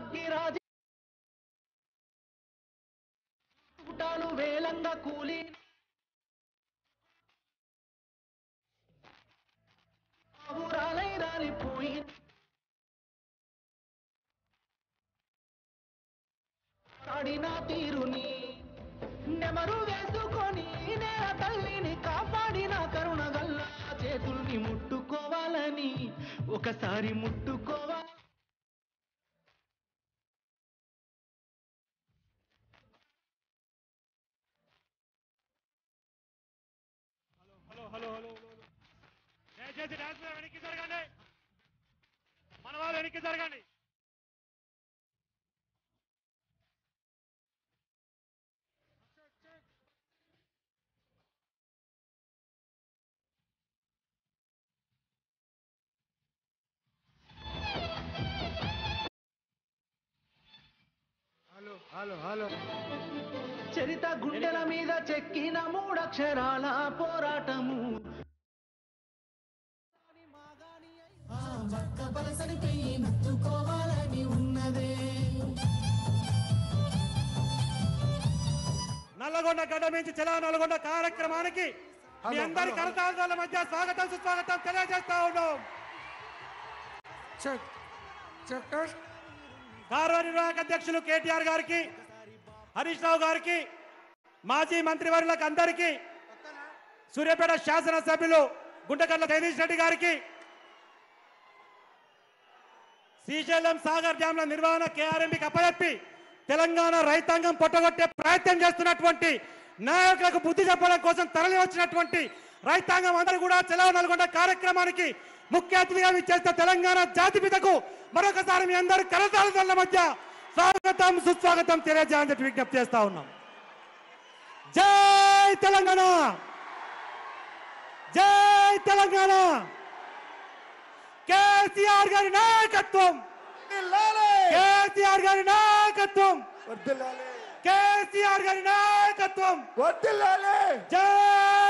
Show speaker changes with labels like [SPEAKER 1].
[SPEAKER 1] అగ్గిరాజు పుటాలు వేలంగా కూలి ఊరాలై రాలిపోయి ఆడిన తీరుని నెమరు వేసుకొని నేల తల్లిని కాపాడిన కరుణ గల్ల చేతుల్ని ముట్టుకోవాలని ఒకసారి ముట్టుకోవాలి.
[SPEAKER 2] హలో హలో హలో దయచేసి డాన్స్ వెనక్కి జరగండి, మన వాళ్ళు వెనక్కి జరగండి. హలో హలో హలో
[SPEAKER 1] చరిత గుండెల మీద చెక్కిన మూడక్షరాల పోరాటము
[SPEAKER 2] నల్లగొండ గడ్డ నుంచి చలా నల్లగొండ కార్యక్రమానికి మీ అందరి కరతాళాల మధ్య స్వాగతం సుస్వాగతం తెలియజేస్తా ఉన్నాం. కార్యనిర్వాహక అధ్యక్షులు కేటీఆర్ గారికి, హరీష్ రావు గారికి, మాజీ మంత్రివర్యులకు అందరికీ, సూర్యాపేట శాసనసభ్యులు గుంటకల్ల జగదీష్ రెడ్డి గారికి, శ్రీశైలం సాగర్ డ్యాంల నిర్వహణ కేఆర్ఎంబీకి అప్పచెప్పి తెలంగాణ రైతాంగం పొట్టగొట్టే ప్రయత్నం చేస్తున్నటువంటి నాయకులకు బుద్ధి చెప్పడం కోసం తరలి వచ్చినటువంటి రైతాంగం అందరూ కూడా చలావ్ నల్గొండ కార్యక్రమానికి ముఖ్య అతిథిగా విచ్చేస్తే తెలంగాణ జాతిపితకు మరొకసారి మీ అందరూ కరతాళాల మధ్య స్వాగతం సుస్వాగతం తెలియజేయాలని విజ్ఞప్తి చేస్తా ఉన్నాం. జై తెలంగాణ, జై తెలంగాణ. కేసీఆర్ గారి నాయకత్వం, కేసీఆర్ గారి నాయకత్వం, కేసీఆర్ గారి నాయకత్వం. జై